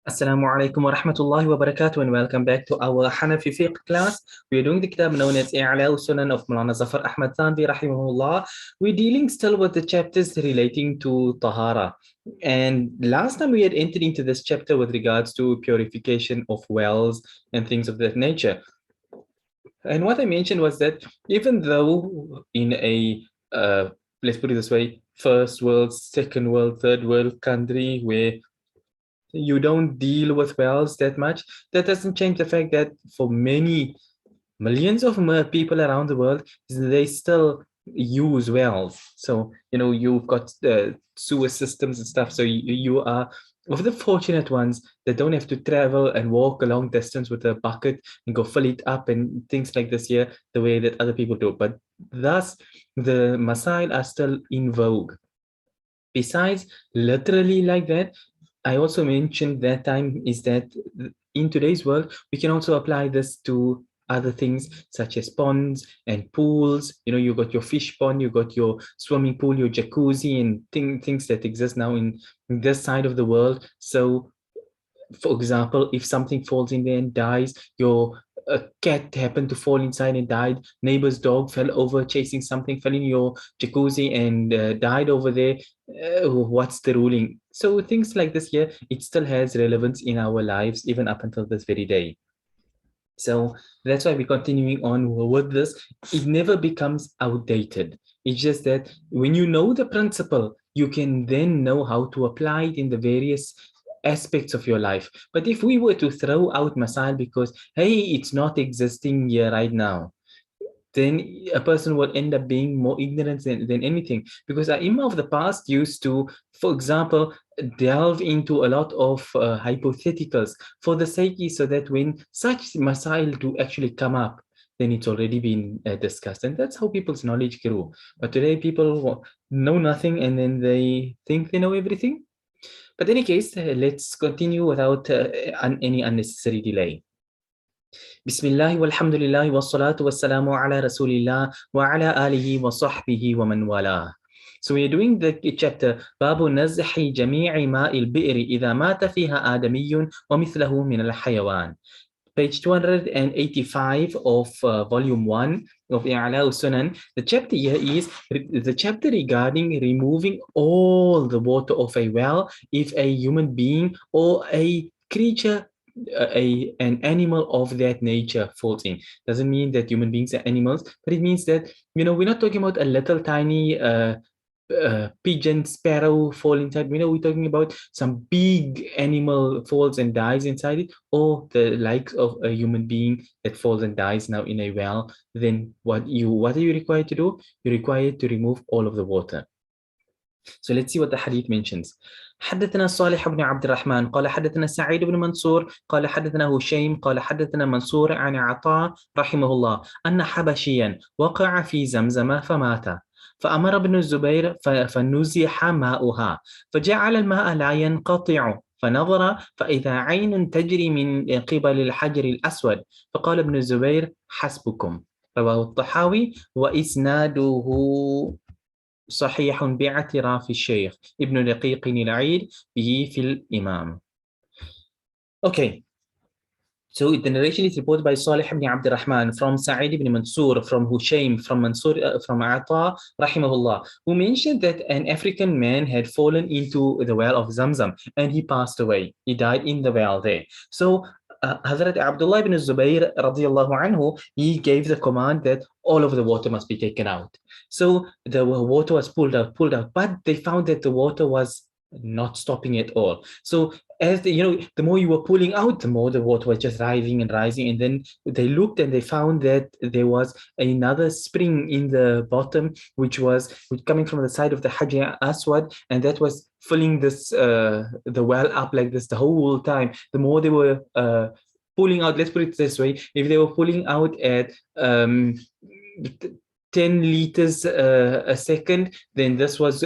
Assalamu alaikum wa rahmatullahi wa barakatuh, and welcome back to our Hanafi fiqh class. We are doing the kitab known as I'ala Sunan of Maulana Zafar Ahmad Thanvi rahimahullah. We're dealing still with the chapters relating to Tahara. And last time we had entered into this chapter with regards to purification of wells and things of that nature. And what I mentioned was that even though in a, let's put it this way, first world, second world, third world country where you don't deal with wells that much, that doesn't change the fact that for many millions of people around the world, they still use wells. So, you've got sewer systems and stuff. So you are of the fortunate ones that don't have to travel and walk a long distance with a bucket and go fill it up and things like this here, the way that other people do. But thus, the masail are still in vogue. Besides, literally like that, I also mentioned that time is that in today's world, we can also apply this to other things such as ponds and pools. You got your fish pond, you got your swimming pool, your jacuzzi, and things that exist now in this side of the world. So, for example, if something falls in there and dies, a cat happened to fall inside and died, neighbor's dog fell over chasing something, fell in your jacuzzi and died over there, what's the ruling? So things like this here, it still has relevance in our lives even up until this very day. So that's why we're continuing on with this. It never becomes outdated. It's just that when you know the principle, you can then know how to apply it in the various aspects of your life. But if we were to throw out masail because, hey, it's not existing here right now, then a person will end up being more ignorant than anything. Because Imam of the past used to, for example, delve into a lot of hypotheticals for the sake so that when such masail do actually come up, then it's already been discussed. And that's how people's knowledge grew. But today people know nothing and then they think they know everything. But in any case, let's continue without any unnecessary delay. Bismillah walhamdulillah wassalatu wassalamu ala rasulillah wa ala alihi wa sahbihi wa man wala. So we are doing the chapter Babu Nazhi Jami'i Ma'il Bi'ri Idha Mata Fiha Adamiyun wa Mithlahu Min Al Hayawan. Page 285 of volume 1 of I'ala Sunan. The chapter here is the chapter regarding removing all the water of a well if a human being or a creature, an animal of that nature falls in. Doesn't mean that human beings are animals, but it means that, we're not talking about a little tiny pigeon, sparrow fall inside. We're talking about some big animal falls and dies inside it, or the likes of a human being that falls and dies now in a well. Then what are you required to do? You're required to remove all of the water. So let's see what the hadith mentions. حدثنا صالح بن عبد الرحمن قال حدثنا سعيد بن منصور قال حدثنا هشيم قال حدثنا منصور عن عطاء رحمه الله أن حبشيا وقع في زمزم فمات فأمر ابن الزبير فنزح ماؤها فجعل الماء لا ينقطع فنظر فإذا عين تجري من قبل الحجر الأسود فقال ابن الزبير حسبكم. رواه الطحاوي وإسناده صحيح باعتراف الشيخ ابن دقيق العيد به في الإمام. Okay. So the narration is reported by Salih ibn Abd al-Rahman from Sa'id ibn Mansur, from Hushaym, from Mansur, from Ata, rahimahullah, who mentioned that an African man had fallen into the well of Zamzam and he passed away. He died in the well there. So Hazrat Abdullah ibn Zubayr radiallahu anhu, he gave the command that all of the water must be taken out. So the water was pulled out, but they found that the water was not stopping at all. So as the more you were pulling out, the more the water was just rising and rising. And then they looked and they found that there was another spring in the bottom, which was coming from the side of the Hajar Aswad, and that was filling this the well up like this the whole time. The more they were pulling out, let's put it this way, if they were pulling out at 10 liters a second, then this was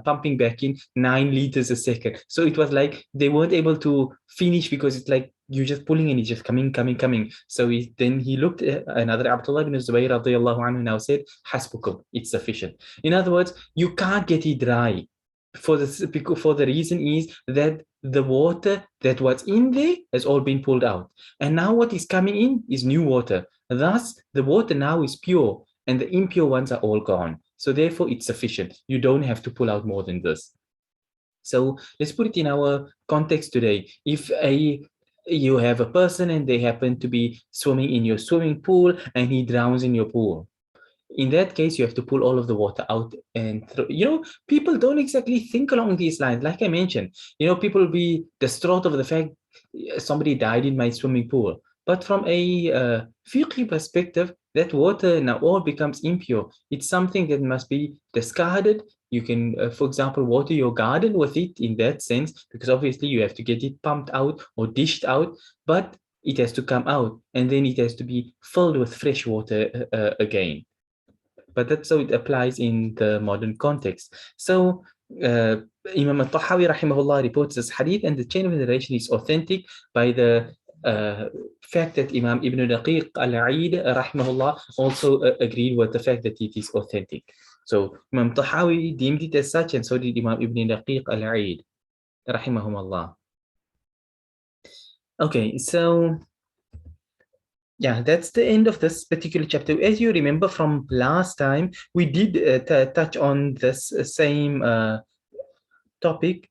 pumping back in 9 liters a second. So it was like they weren't able to finish because it's like you're just pulling and it's just coming. So then he looked at another Abdullah ibn Zubayr radiallahu anhu now said, Hasbukum, it's sufficient. In other words, you can't get it dry. For the reason is that the water that was in there has all been pulled out. And now what is coming in is new water. Thus, the water now is pure and the impure ones are all gone. So therefore, it's sufficient. You don't have to pull out more than this. So let's put it in our context today. If you have a person and they happen to be swimming in your swimming pool and he drowns in your pool, in that case, you have to pull all of the water out and people don't exactly think along these lines. Like I mentioned, people will be distraught over the fact somebody died in my swimming pool. But from a fiqh perspective, that water now all becomes impure. It's something that must be discarded. You can, for example, water your garden with it in that sense, because obviously you have to get it pumped out or dished out, but it has to come out and then it has to be filled with fresh water again. But that's how it applies in the modern context. So Imam al-Tahawi rahimahullah reports this hadith, and the chain of narration is authentic by the fact that Imam Ibn Daqiq al-Eid rahimahullah also agreed with the fact that it is authentic. So Imam Tahawi deemed it as such, and so did Imam Ibn Daqiq al-Eid rahimahumullah. Okay, so yeah, that's the end of this particular chapter. As you remember from last time, we did touch on this same topic.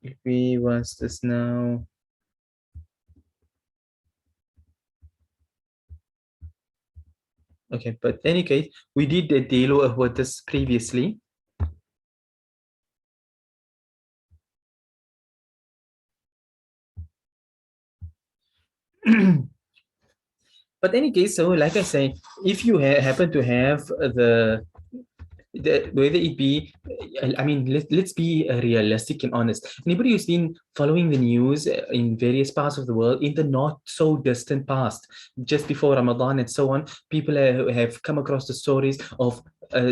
If we want this now. Okay, but in any case, we did deal with this previously. But in any case, so like I say, if you happen to have whether it be, I mean, let's be realistic and honest. Anybody who's been following the news in various parts of the world in the not so distant past, just before Ramadan and so on, people have come across the stories of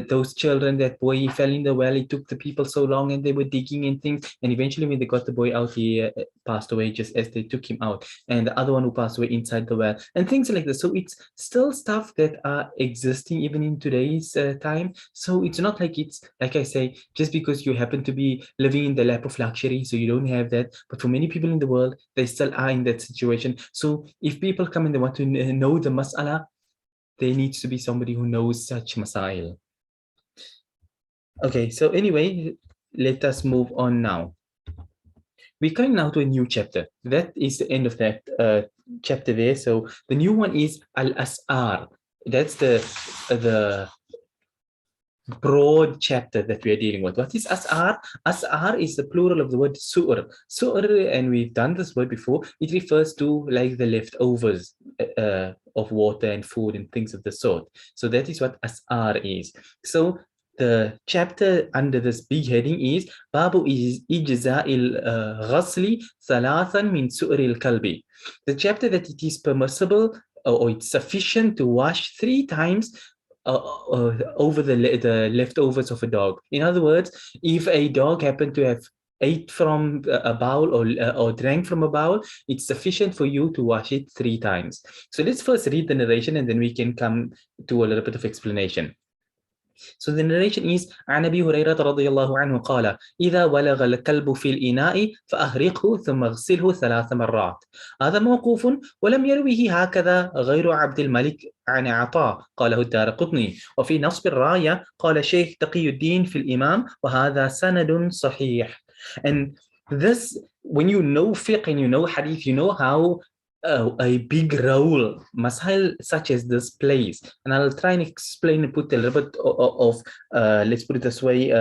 those children. That boy fell in the well. It took the people so long, and they were digging in things, and eventually when they got the boy out, he passed away just as they took him out, and the other one who passed away inside the well, and things like this. So it's still stuff that are existing even in today's time. So it's not like it's, like I say, just because you happen to be living in the lap of luxury, so you don't have that. But for many people in the world, they still are in that situation. So if people come and they want to know the mas'ala, there needs to be somebody who knows such masail. Okay, so anyway, let us move on now. We're coming now to a new chapter. That is the end of that chapter there. So the new one is Al-As'ar. That's the broad chapter that we are dealing with. What is As'ar? As'ar is the plural of the word su'r. Su'r, and we've done this word before, it refers to like the leftovers of water and food and things of the sort. So that is what As'ar is. So the chapter under this big heading is Babu Ijza'il Ghasli Thalathan min Su'ril Kalbi. The chapter that it is permissible or it's sufficient to wash 3 times over the leftovers of a dog. In other words, if a dog happened to have ate from a bowl or drank from a bowl, it's sufficient for you to wash it 3 times. So let's first read the narration and then we can come to a little bit of explanation. So the narration is عن أبي هريرة رضي الله عنه قال إذا ولغ الكلب في الإناء فأهرقه ثم اغسله 3 مرات. هذا موقوف ولم يرويه هكذا غير عبد الملك عن عطاء قاله الدارقطني. وفي نصب الراية قال شيخ تقي الدين في الإمام وهذا سند صحيح. And this, when you know fiqh and you know hadith, you know how a big role masail such as this plays, and I'll try and explain and put a little bit of let's put it this way,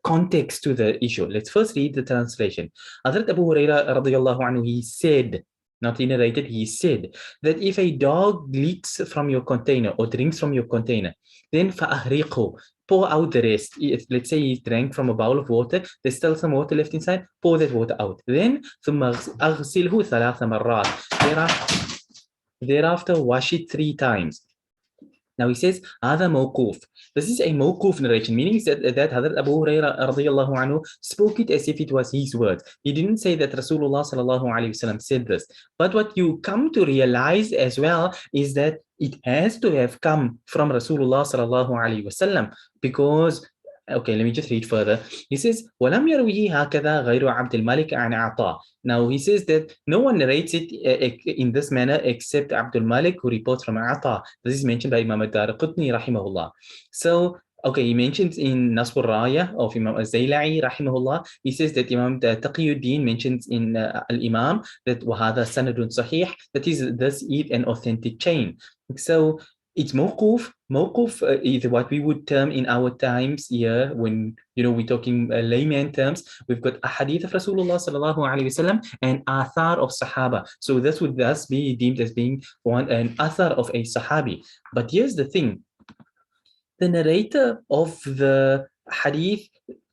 context to the issue. Let's first read the translation. Hazrat Abu Hurairah radiyallahu anhu, he said, not he narrated, he said that if a dog leaks from your container or drinks from your container, then fa'ahriqhu, pour out the rest. Let's say he drank from a bowl of water, there's still some water left inside, pour that water out. Then thereafter wash it 3 times. Now he says, هذا موقوف. This is a موقوف narration, meaning that Hazrat Abu Huraira radiallahu anhu spoke it as if it was his words. He didn't say that Rasulullah sallallahu alayhi wasallam said this. But what you come to realize as well is that it has to have come from Rasulullah sallallahu alayhi wasallam, because okay, let me just read further. He says, وَلَمْ يَرْوِهِ هَكَذَا غَيْرُ عَبْدِ الْمَلِكِ عَنْ عَطَى. Now he says that no one narrates it in this manner except Abdul Malik, who reports from Ata. This is mentioned by Imam al-Darqutni rahimahullah. So okay, he mentions in Nasbur Raya of Imam al-Zayla'i rahimahullah, he says that Imam Taqiyuddin mentions in Al-Imam that وَهَذَا سَنَدٌ صَحِيح, that is, this is an authentic chain. So it's mawquf. Mawquf is what we would term in our times here when, you know, we're talking layman terms. We've got a hadith of Rasulullah sallallahu alaihi wasallam and athar of Sahaba. So this would thus be deemed as being an athar of a Sahabi. But here's the thing. The narrator of the hadith,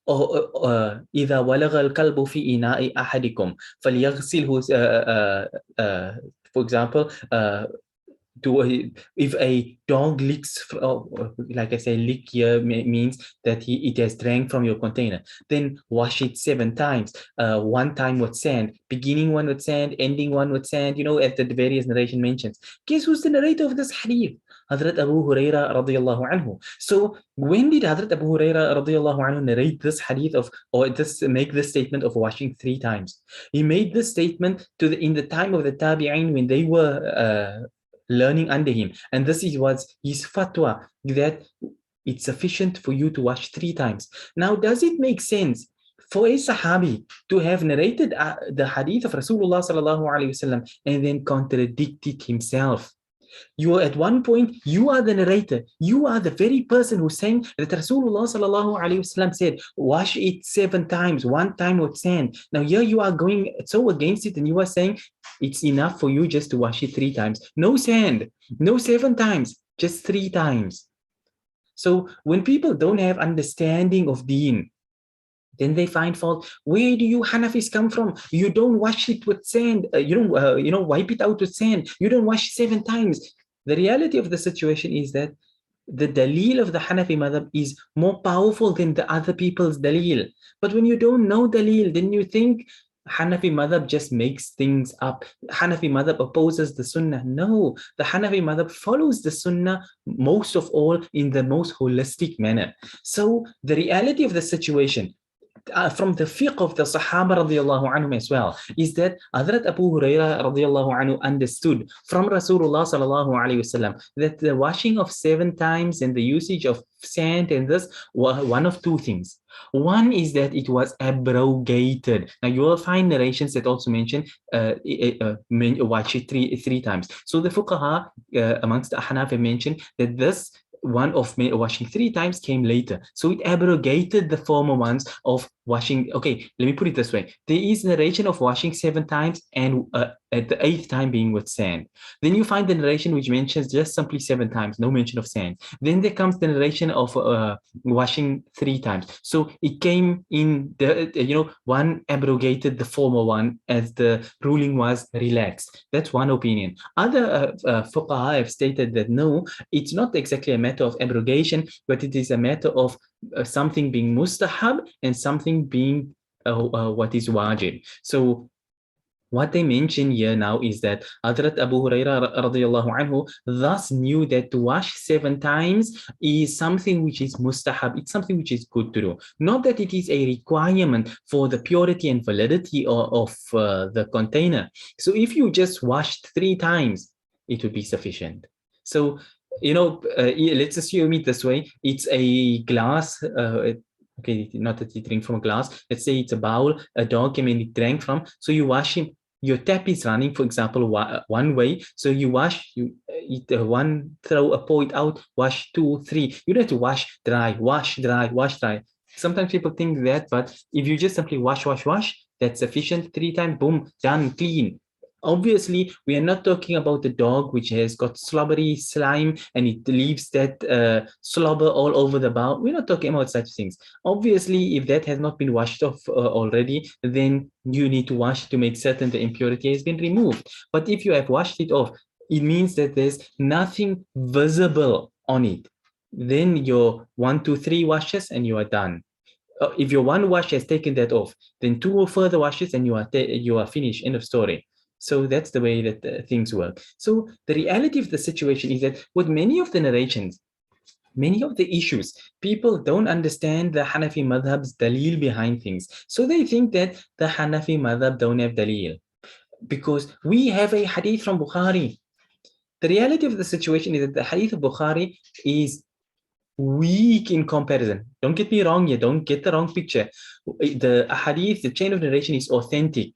إذا ولغ الكلب في إناء أحدكم فليغسله, for example, if a dog licks, like I say, lick here means that it has drank from your container, then wash it 7 times. One time with sand, beginning one with sand, ending one with sand, you know, as the various narration mentions. Guess who's the narrator of this hadith? Hazrat Abu Huraira radiallahu anhu. So when did Hazrat Abu Huraira radiallahu anhu narrate this hadith of, or just make this statement of washing 3 times? He made this statement in the time of the Tabi'in when they were learning under him, and this was his fatwa, that it's sufficient for you to wash 3 times. Now, does it make sense for a Sahabi to have narrated the hadith of Rasulullah sallallahu alaihi wasallam and then contradicted himself? You are at one point, you are the narrator. You are the very person who's saying that Rasulullah sallallahu alaihi wasallam said, wash it 7 times, 1 time with sand. Now here you are going so against it, and you are saying it's enough for you just to wash it 3 times. No sand, no 7 times, just 3 times. So when people don't have understanding of deen, then they find fault. Where do you Hanafis come from? You don't wash it with sand. You don't, wipe it out with sand. You don't wash 7 times. The reality of the situation is that the dalil of the Hanafi madhab is more powerful than the other people's dalil. But when you don't know dalil, then you think Hanafi madhab just makes things up. Hanafi madhab opposes the sunnah. No, the Hanafi madhab follows the sunnah most of all in the most holistic manner. So the reality of the situation, from the fiqh of the Sahaba radiallahu anhum as well, is that Hazrat Abu Huraira radiallahu anhu understood from Rasulullah sallallahu alayhi wasallam that the washing of 7 times and the usage of sand and this were one of 2 things. One is that it was abrogated. Now you will find narrations that also mention wash it 3 times. So the fuqaha amongst the Ahnaf have mentioned that this one of washing 3 times came later. So it abrogated the former ones of washing. Okay, let me put it this way. There is narration of washing 7 times and at the 8th time being with sand. Then you find the narration which mentions just simply 7 times, no mention of sand. Then there comes the narration of washing 3 times. So it came in the, one abrogated the former one as the ruling was relaxed. That's one opinion. Other fuqaha have stated that no, it's not exactly a matter of abrogation, but it is a matter of something being mustahab and something being what is wajib. So what they mention here now is that Hazrat Abu Huraira radiallahu anhu thus knew that to wash 7 times is something which is mustahab, it's something which is good to do. Not that it is a requirement for the purity and validity of the container. So if you just washed 3 times, it would be sufficient. So, let's assume it this way. It's a glass, okay, not that you drink from a glass. Let's say it's a bowl, a dog came and it drank from. So you wash him. Your tap is running, for example, one way. So you wash, you eat one, pour it out, wash 2, 3. You don't have to wash dry, wash dry, wash dry. Sometimes people think that, but if you just simply wash, that's sufficient. 3 times, boom, done, clean. Obviously, we are not talking about the dog which has got slobbery slime and it leaves that slobber all over the bowl. We're not talking about such things. Obviously, if that has not been washed off already, then you need to wash to make certain the impurity has been removed. But if you have washed it off, it means that there's nothing visible on it. Then your 1, 2, 3 washes and you are done. If your one wash has taken that off, then 2 further washes and you are finished. End of story. So that's the way that things work. So the reality of the situation is that with many of the narrations, many of the issues, people don't understand the Hanafi madhab's dalil behind things. So they think that the Hanafi madhab don't have dalil because we have a hadith from Bukhari. The reality of the situation is that the hadith of Bukhari is weak in comparison. Don't get me wrong here. Don't get the wrong picture. The hadith, the chain of narration is authentic,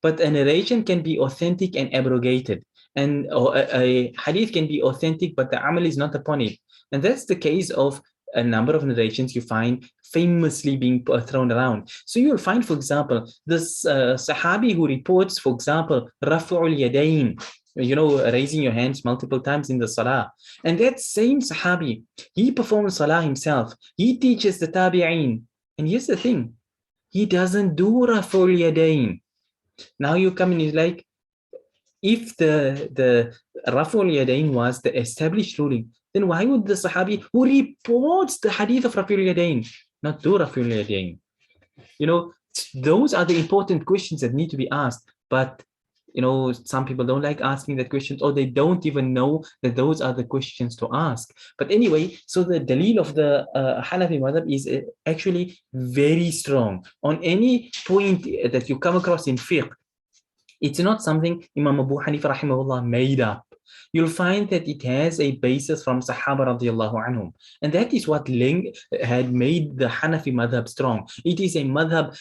but a narration can be authentic and abrogated. And a hadith can be authentic, but the amal is not upon it. And that's the case of a number of narrations you find famously being thrown around. So you'll find, for example, this Sahabi who reports, for example, Raf'ul Yadayn, raising your hands multiple times in the salah. And that same Sahabi, he performs salah himself. He teaches the tabi'een. And here's the thing, he doesn't do Raf'ul Yadayn. Now you come and he's like, if the Raf'ul Yadayn was the established ruling, then why would the Sahabi who reports the hadith of Raf'ul Yadayn not do Raf'ul Yadayn? Those are the important questions that need to be asked. But some people don't like asking that questions, or they don't even know that those are the questions to ask. But anyway, so the dalil of the Hanafi madhab is actually very strong. On any point that you come across in fiqh, it's not something Imam Abu Hanifa rahimahullah made up. You'll find that it has a basis from Sahaba radiallahu anhum. And that is what had made the Hanafi madhab strong. It is a madhab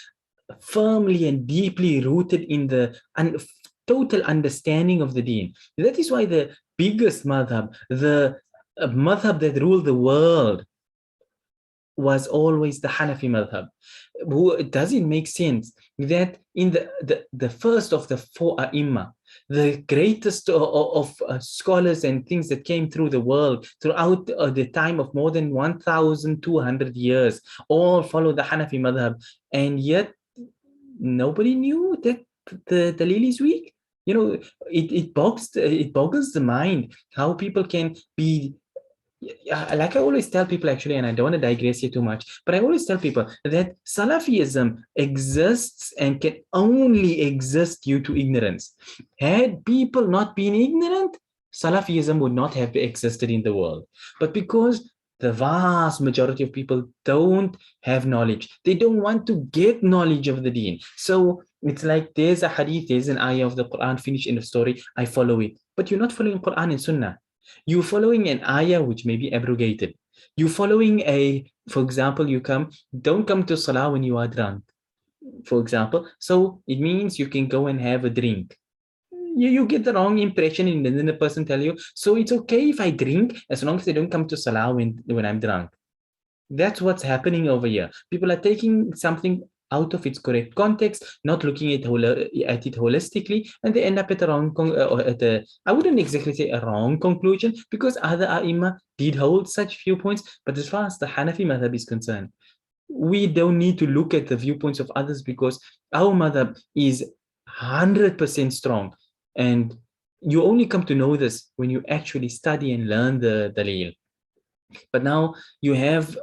firmly and deeply rooted in the total understanding of the deen. That is why the biggest madhab, the madhab that ruled the world, was always the Hanafi madhab. Does it make sense that in the first of the 4 ai the greatest of scholars and things that came through the world throughout the time of more than 1,200 years all follow the Hanafi madhab, and yet nobody knew that the dalil is weak? It boggles the mind how people can be, like I always tell people actually, and I don't want to digress here too much, but I always tell people that Salafism exists and can only exist due to ignorance. Had people not been ignorant, Salafism would not have existed in the world. But because the vast majority of people don't have knowledge, they don't want to get knowledge of the deen. So it's like there's a hadith, there's an ayah of the Quran, finish, end of story, I follow it. But you're not following Quran and Sunnah. You're following an ayah which may be abrogated. You're following for example, don't come to salah when you are drunk, for example. So it means you can go and have a drink. You get the wrong impression, and then the person tell you, so it's okay if I drink as long as I don't come to salah when I'm drunk. That's what's happening over here. People are taking something out of its correct context, not looking at it holistically, and they end up at I wouldn't exactly say a wrong conclusion, because other ai did hold such viewpoints. But as far as the Hanafi madhab is concerned, we don't need to look at the viewpoints of others, because our madhab is 100% strong. And you only come to know this when you actually study and learn the dalil. But now you have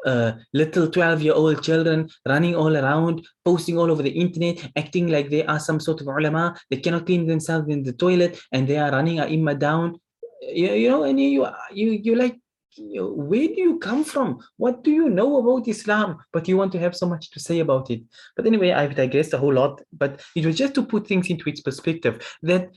little 12-year-old children running all around, posting all over the internet, acting like they are some sort of ulama. They cannot clean themselves in the toilet, and they are running ai down. And you like, where do you come from? What do you know about Islam? But you want to have so much to say about it. But anyway, I've digressed a whole lot. But it was just to put things into its perspective, that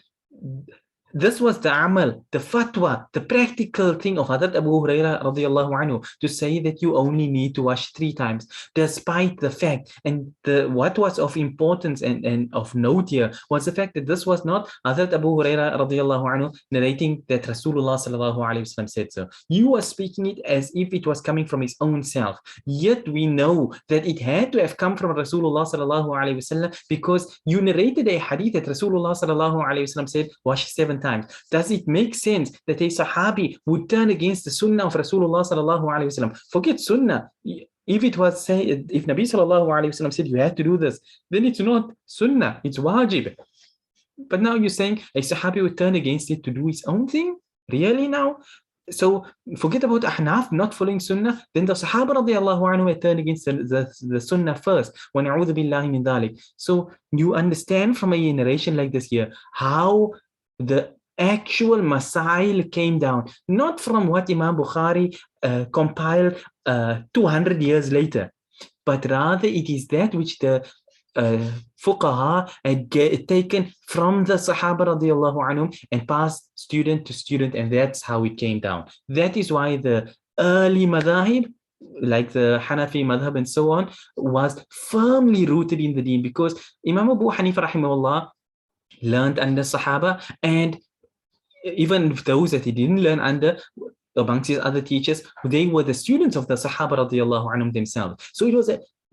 this was the amal, the fatwa, the practical thing of Hazrat Abu Hurairah radiallahu anhu, to say that you only need to wash 3 times, despite the fact, and what was of importance and of note here was the fact that this was not Hazrat Abu Hurairah radiallahu anhu narrating that Rasulullah sallallahu alayhi wasallam said so. You are speaking it as if it was coming from his own self. Yet we know that it had to have come from Rasulullah sallallahu alayhi wasallam, because you narrated a hadith that Rasulullah sallallahu alayhi wasallam said, wash 7 times. Does it make sense that a Sahabi would turn against the Sunnah of Rasulullah sallallahu alayhi wasallam? Forget Sunnah. If it was said, if Nabi sallallahu alayhi wasallam said you have to do this, then it's not Sunnah, it's wajib. But now you're saying a Sahabi would turn against it to do his own thing? Really now? So forget about Ahnaf not following Sunnah, then the Sahaba radiallahu anhu were turned against the Sunnah first. وَنَعُوذُ بِاللَّهِ مِنْ ذَلِكَ. So you understand from a narration like this here, how the actual Masail came down, not from what Imam Bukhari compiled 200 years later, but rather it is that which the fuqaha had taken from the Sahaba radiallahu anhum and passed student to student, and that's how it came down. That is why the early madhahib, like the Hanafi madhab and so on, was firmly rooted in the deen, because Imam Abu Hanifa rahimahullah learned under Sahaba, and even those that he didn't learn under, amongst his other teachers, they were the students of the Sahaba radiallahu anhum themselves. So it was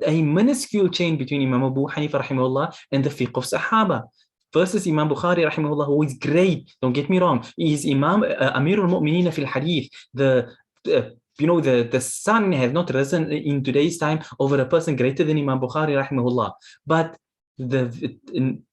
a minuscule chain between Imam Abu Hanifa rahimahullah and the fiqh of Sahaba. Versus Imam Bukhari rahimahullah, who is great, don't get me wrong, he is Imam Amirul Mu'mineen fil Hadith. The sun has not risen in today's time over a person greater than Imam Bukhari rahimahullah. But the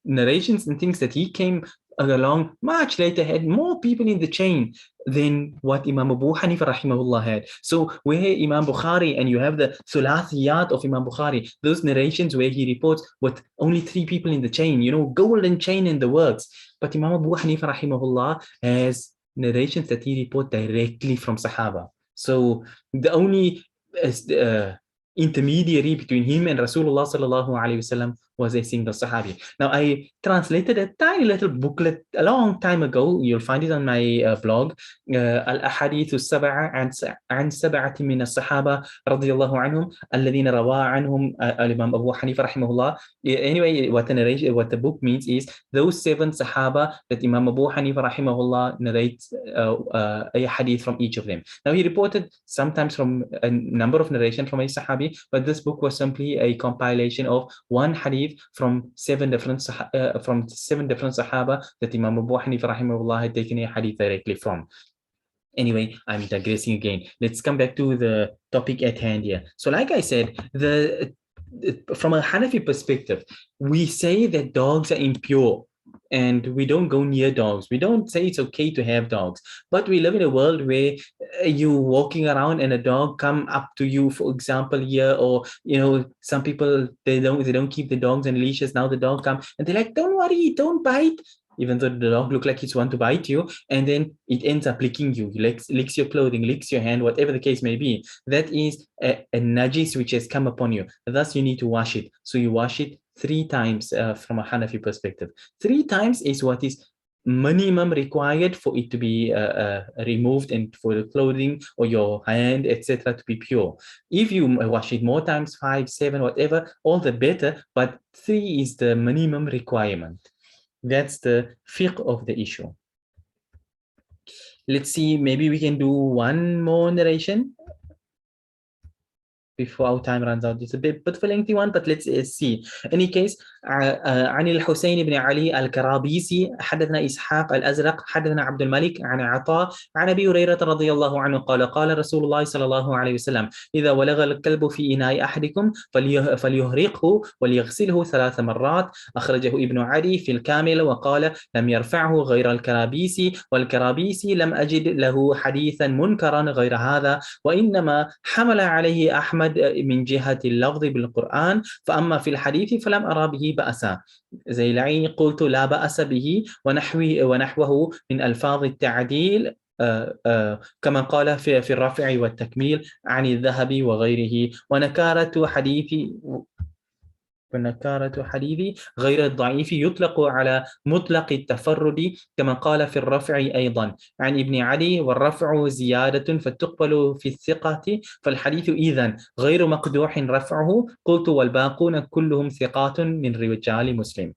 narrations and things that he came along much later had more people in the chain than what Imam Abu Hanifa rahimahullah had. So where Imam Bukhari, and you have the Thulathiyat of Imam Bukhari, those narrations where he reports with only 3 people in the chain, golden chain in the works. But Imam Abu Hanifa rahimahullah has narrations that he reports directly from Sahaba. So the only intermediary between him and Rasulullah sallallahu alaihi wasallam was a single Sahabi. Now, I translated a tiny little booklet a long time ago. You'll find it on my blog, Al-Ahadith Al-Sab'a an Sab'ati min As-Sahaba radiyallahu anhum alladhina rawa anhum al-Imam Abu Hanifa rahimahullah. Anyway, what the book means is those 7 Sahaba that Imam Abu Hanifa rahimahullah narrates a hadith from each of them. Now, he reported sometimes from a number of narrations from a Sahabi, but this book was simply a compilation of one hadith from 7 different Sahaba that Imam Abu Hanifa rahimahullah had taken a hadith directly from. Anyway, I'm digressing again. Let's come back to the topic at hand here. So like I said, from a Hanafi perspective, we say that dogs are impure and we don't go near dogs. We don't say it's okay to have dogs, but we live in a world where you walking around and a dog come up to you, for example, here, or some people they don't keep the dogs on leashes. Now the dog come and they're like, don't worry, don't bite, even though the dog look like it's want to bite you, and then it ends up licking you, licks your clothing, licks your hand, whatever the case may be. That is a najis which has come upon you. Thus, you need to wash it. So you wash it 3 times from a Hanafi perspective. 3 times is what is minimum required for it to be removed and for the clothing or your hand, etc., to be pure. If you wash it more times, 5, 7, whatever, all the better, but 3 is the minimum requirement. That's the fiqh of the issue. Let's see, maybe we can do one more narration before our time runs out. It's a bit of a lengthy one, but let's see. In any case, عن الحسين بن علي الكرابيسي حدثنا إسحاق الأزرق حدثنا عبد الملك عن عطاء عن أبي هريرة رضي الله عنه قال قال رسول الله صلى الله عليه وسلم إذا ولغ الكلب في إناء أحدكم فليهرقه وليغسله 3 مرات. أخرجه ابن عدي في الكامل وقال لم يرفعه غير الكرابيسي، والكرابيسي لم أجد له حديثا منكرا غير هذا، وإنما حمل عليه أحمد من جهة اللفظ بالقرآن، فأما في الحديث فلم أرى به بأسا. زيلعي قلت لا بأس به ونحوه من ألفاظ التعديل كما قال في الرفع والتكميل عن الذهبي وغيره. ونكارة حديثي غير الضعيف يطلق على مطلق التفرد كما قال في الرفع أيضا عن ابن علي، والرفع زيادة فتقبل في الثقة، فالحديث إذن غير مقدوح رفعه. قلت والباقون كلهم ثقات من رجال مسلم.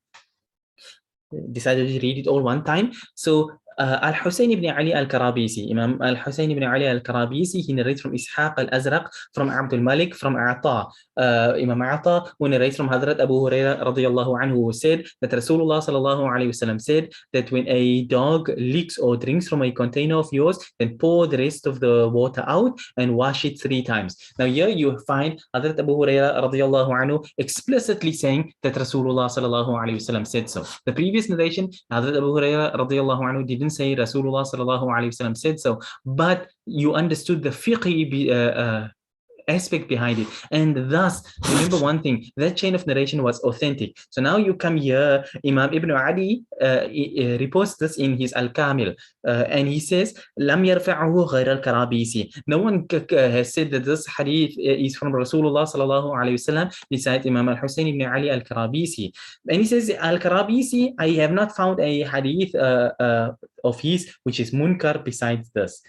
Decided to read it all one time. So Al-Husayn ibn Ali al-Karabisi, Imam Al-Husayn ibn Ali al-Karabisi, he narrates from Ishaq al-Azraq, from Abdul Malik, from Ata. Imam Ata, who narrates from Hazrat Abu Hurairah radiyallahu anhu, who said that Rasulullah sallallahu alayhi wasallam said that when a dog licks or drinks from a container of yours, then pour the rest of the water out and wash it 3 times. Now here you find Hazrat Abu Hurairah radiyallahu anhu explicitly saying that Rasulullah sallallahu alayhi wasallam said so. The previous narration, Hazrat Abu Hurairah radiyallahu anhu did didn't say Rasulullah sallallahu alaihi wasallam said so, but you understood the fiqh aspect behind it, and thus remember one thing, that chain of narration was authentic. So now you come here, Imam Ibn Adi reports this in his Al-Kamil, and he says lam yarfa'uhu ghayr al-Karabisi. No one has said that this hadith is from Rasulullah sallallahu alaihi wasallam besides Imam Al-Husayn ibn Ali al-Karabisi. And he says al-Karabisi, I have not found a hadith of his which is munkar besides this.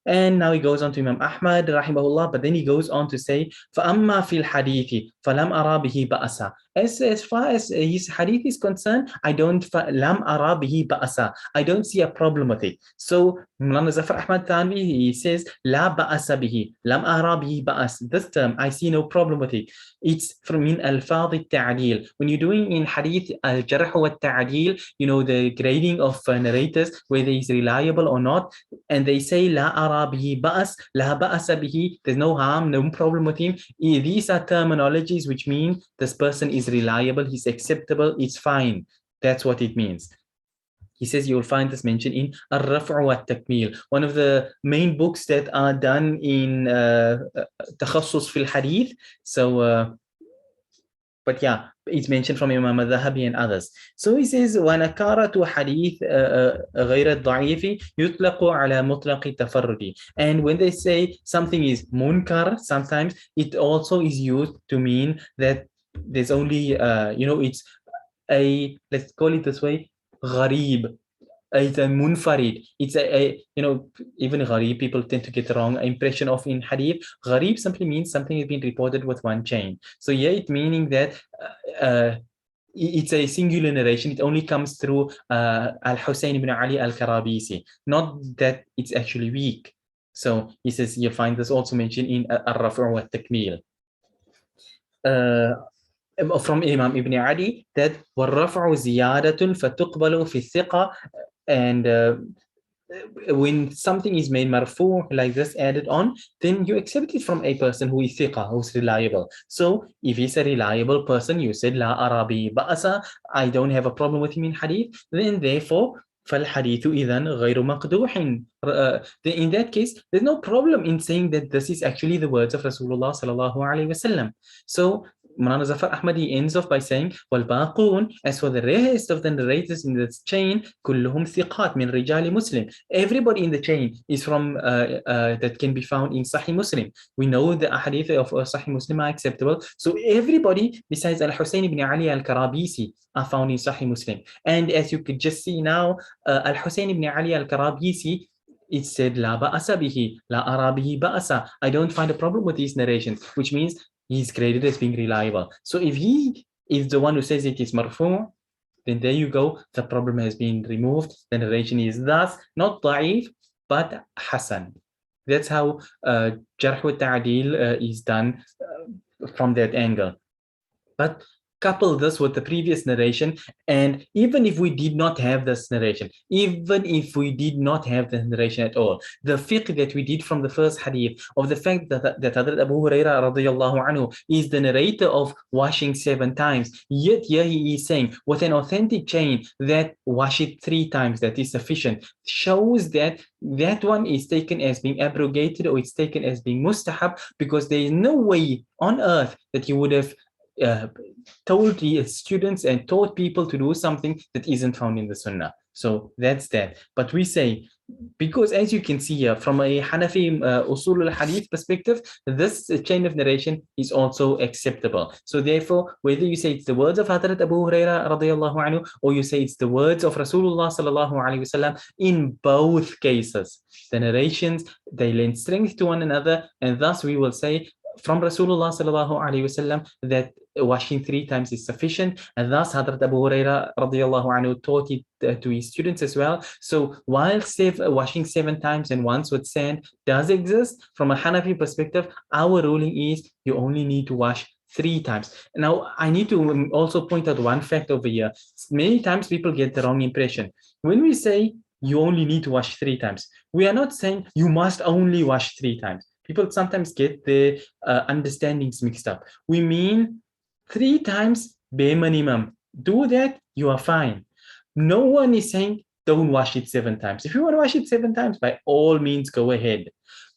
And now he goes on to Imam Ahmad rahimahullah, but then he goes on to say فَأَمَّا فِي الْحَدِيثِ فَلَمْ أَرَى بِهِ بَأَسًا. As far as his hadith is concerned, لَمْ أَرَى بِهِ بَأَسًا, I don't see a problem with it. So Mulana Zafar Ahmad Thanvi, he says لَا بَأَسَ بِهِ لَمْ أَرَى بِهِ بَأَس. This term, I see no problem with it. It's from min alfaz al-ta'dil. When you're doing in hadith al-jarh wa al-ta'dil, you know, the grading of narrators, whether he's reliable or not, and they say la ara bihi ba'as, la ba'asa bihi, there's no harm, no problem with him. These are terminologies which mean this person is reliable, he's acceptable, it's fine. That's what it means. He says you will find this mentioned in Ar-Raf'u wa Takmil, one of the main books that are done in Takhassus fil Hadith. So, but yeah, it's mentioned from Imam al-Dhahabi and others. So he says, وَنَكَارَةُ حَدِيث غَيْرَ الضَّعِيفِ يُطْلَقُ عَلَى مُطْلَقِ التَّفَرُّدِ. And when they say something is munkar, sometimes it also is used to mean that there's only, it's a, let's call it this way, gharib. It's a munfarid. It's even gharib, people tend to get the wrong impression of in hadith. Gharib simply means something has been reported with one chain. So yeah, it meaning that it's a singular narration. It only comes through Al-Husayn ibn Ali al-Karabisi, not that it's actually weak. So he says you find this also mentioned in Ar-Raf' wa Takmil. From Imam Ibn Adi, that وَالرَّفْعُ زِيَادَةٌ فَتُقْبَلُ فِي الثِّقَةِ. And when something is made marfu like this added on, then you accept it from a person who is thiqa, who's reliable. So if he's a reliable person, you said la arabi ba'asa, I don't have a problem with him in hadith, then therefore فَالْحَدِيثُ إِذَنْ غَيْرُ مَقْدُوحٍ. In that case, there's no problem in saying that this is actually the words of Rasulullah sallallahu alaihi wasallam. So Mulana Zafar Ahmadi ends off by saying, وَالْبَاقُونَ, as for the rest of the narrators in this chain, كُلُّهُمْ ثِقَاتٍ مِنْ رِجَالِ Muslim. Everybody in the chain is from, that can be found in Sahih Muslim. We know the ahadith of Sahih Muslim are acceptable. So everybody besides Al-Husayn ibn Ali al-Karabisi are found in Sahih Muslim. And as you could just see now, Al-Husayn ibn Ali al-Karabisi, it said, La ba'asa bihi, la ara bihi ba'asa. I don't find a problem with these narrations, which means he's graded as being reliable. So if he is the one who says it is marfu', then there you go, the problem has been removed. The narration is thus not da'if, but hasan. That's how jarh wa ta'dil is done from that angle. But couple this with the previous narration, and even if we did not have this narration, even if we did not have the narration at all, the fiqh that we did from the first hadith of the fact that Hazrat Abu Hurairah radiyallahu anhu is the narrator of washing 7 times, yet here he is saying with an authentic chain that wash it 3 times, that is sufficient, shows that that one is taken as being abrogated, or it's taken as being mustahab, because there is no way on earth that you would have told the students and taught people to do something that isn't found in the Sunnah. So that's that. But we say, because as you can see here, from a Hanafi Usul al-Hadith perspective, this chain of narration is also acceptable. So therefore, whether you say it's the words of Hazrat Abu Hurairah radiyallahu anhu, or you say it's the words of Rasulullah sallallahu alaihi wasallam, in both cases, the narrations, they lend strength to one another, and thus we will say from Rasulullah sallallahu alaihi wasallam that washing 3 times is sufficient, and thus Hazrat Abu Hurairah radiyallahu anhu taught it to his students as well. So while washing 7 times and once with sand does exist, from a Hanafi perspective, our ruling is you only need to wash 3 times. Now, I need to also point out one fact over here. Many times people get the wrong impression. When we say you only need to wash 3 times, we are not saying you must only wash 3 times. People sometimes get the understandings mixed up. We mean 3 times bare minimum. Do that, you are fine. No one is saying don't wash it 7 times. If you want to wash it 7 times, by all means, go ahead.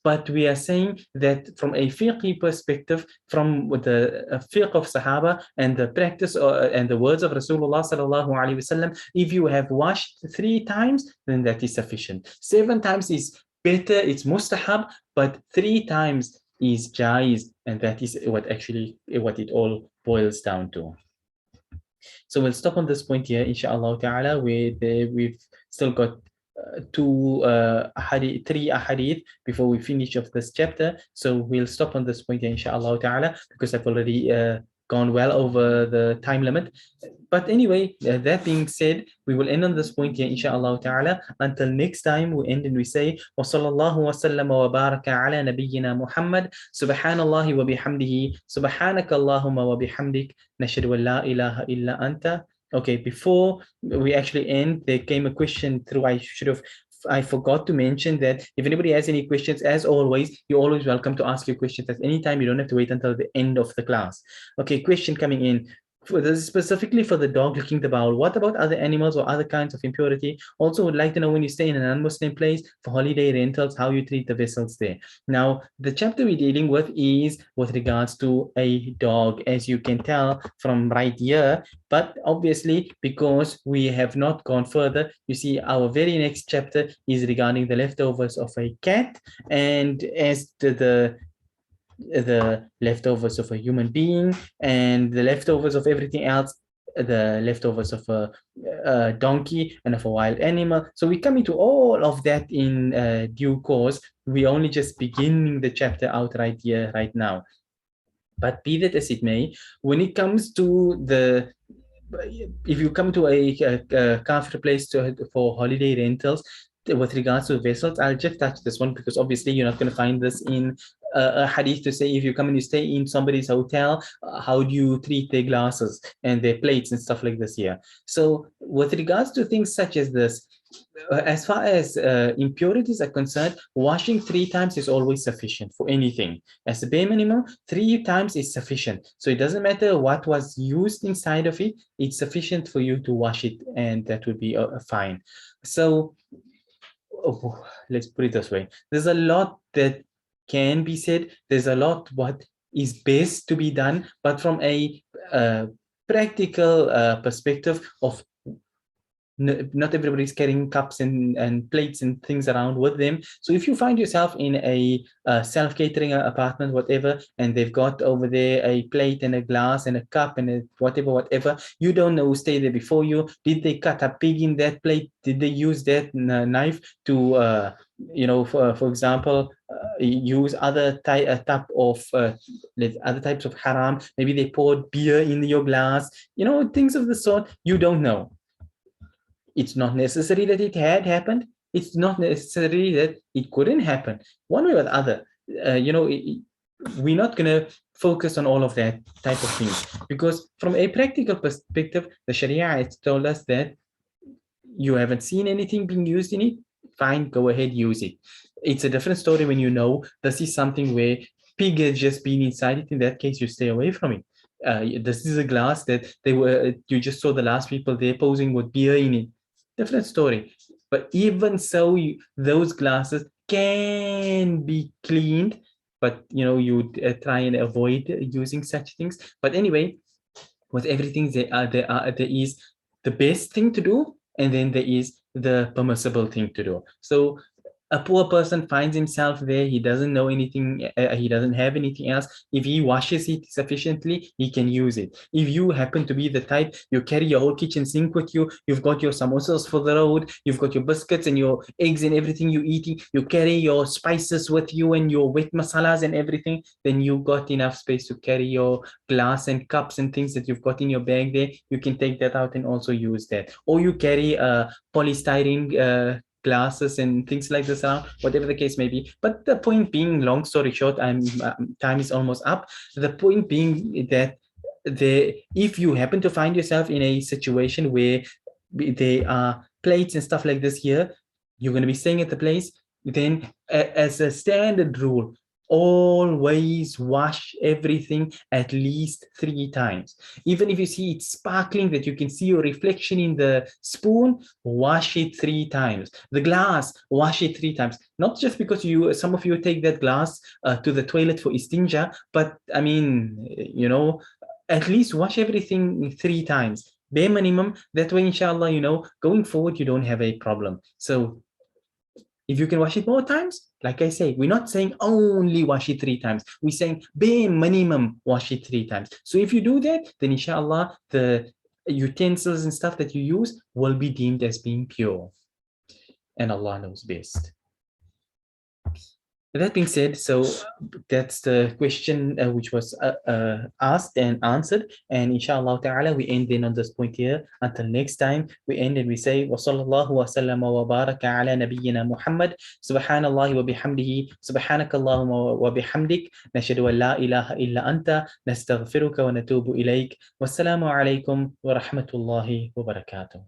But we are saying that from a fiqh perspective, from the fiqh of Sahaba and the practice and the words of Rasulullah sallallahu alaihi wasallam, if you have washed 3 times, then that is sufficient. 7 times is better, it's mustahab, but 3 times is jaiz, and that is what it all boils down to. So we'll stop on this point here, inshallah ta'ala. We've still got three ahadith before we finish off this chapter. So we'll stop on this point here, inshallah ta'ala, because I've already gone well over the time limit. But anyway, that being said, we will end on this point here, inshallah ta'ala. Until next time, we end and we say, wa sallallahu wa sallam wa baraka ala nabiyyina Muhammad, subhanallahi wa bihamdihi, subhanaka Allahumma wa bihamdik, nashhadu an la ilaha illa anta. Okay, before we actually end, there came a question through. I forgot to mention that if anybody has any questions, as always, you're always welcome to ask your questions at any time. You don't have to wait until the end of the class. Okay, question coming in. Specifically for the dog licking the bowel, what about other animals or other kinds of impurity? Also would like to know, when you stay in an non-Muslim place for holiday rentals, how you treat the vessels there. Now, the chapter we're dealing with is with regards to a dog, as you can tell from right here. But obviously, because we have not gone further, you see our very next chapter is regarding the leftovers of a cat, and as to the leftovers of a human being, and the leftovers of everything else, the leftovers of a donkey and of a wild animal. So we come into all of that in due course. We're only just beginning the chapter out right here, right now. But be that as it may, when it comes to if you come to a kafir place for holiday rentals, with regards to vessels, I'll just touch this one because obviously you're not going to find this in a hadith to say if you come and you stay in somebody's hotel, how do you treat their glasses and their plates and stuff like this here. So with regards to things such as this, as far as impurities are concerned, washing 3 times is always sufficient for anything. As a bare minimum, 3 times is sufficient. So it doesn't matter what was used inside of it, it's sufficient for you to wash it, and that would be fine. So let's put it this way. There's a lot that can be said. There's a lot what is best to be done, but from a practical perspective of not everybody's carrying cups and plates and things around with them. So if you find yourself in a self-catering apartment, whatever, and they've got over there a plate and a glass and a cup and a whatever, you don't know who stayed there before you. Did they cut a pig in that plate? Did they use that knife to, for example, use other type of other types of haram? Maybe they poured beer in your glass, things of the sort. You don't know. It's not necessary that it had happened. It's not necessary that it couldn't happen. One way or the other, we're not going to focus on all of that type of things, because from a practical perspective, the Sharia has told us that you haven't seen anything being used in it. Fine, go ahead, use it. It's a different story when you know this is something where pig has just been inside it. In that case, you stay away from it. This is a glass that you just saw the last people there posing with beer in it. Different story. But even so, those glasses can be cleaned, but you try and avoid using such things. But anyway, with everything there is the best thing to do, and then there is the permissible thing to do. So a poor person finds himself there, he doesn't know anything, he doesn't have anything else. If he washes it sufficiently, he can use it. If you happen to be the type, you carry your whole kitchen sink with you, you've got your samosas for the road, you've got your biscuits and your eggs and everything you're eating, you carry your spices with you and your wet masalas and everything, then you've got enough space to carry your glass and cups and things that you've got in your bag there. You can take that out and also use that. Or you carry a polystyrene glasses and things like this around, whatever the case may be. But the point being, long story short, time is almost up. The point being that if you happen to find yourself in a situation where there are plates and stuff like this here, you're going to be staying at the place, then as a standard rule, always wash everything at least 3 times. Even if you see it's sparkling, that you can see your reflection in the spoon, wash it 3 times. The glass, wash it 3 times. Not just because some of you take that glass to the toilet for istinja, but I mean, at least wash everything 3 times. Bare minimum. That way, inshallah, going forward, you don't have a problem. So if you can wash it more times, like I say, we're not saying only wash it 3 times. We're saying bare minimum wash it 3 times. So if you do that, then inshallah, the utensils and stuff that you use will be deemed as being pure. And Allah knows best. That being said, so that's the question which was asked and answered. And inshallah ta'ala, we end then on this point here. Until next time, we end and we say, wa sallallahu wa sallama wa baraka ala nabiyyina Muhammad, subhanallahi wa bihamdihi, subhanakallahumma wa bihamdik, nashhadu an la ilaha illa anta, nastaghfiruka wa natubu ilayk. Wassalamu alaikum wa rahmatullahi wa barakatuh.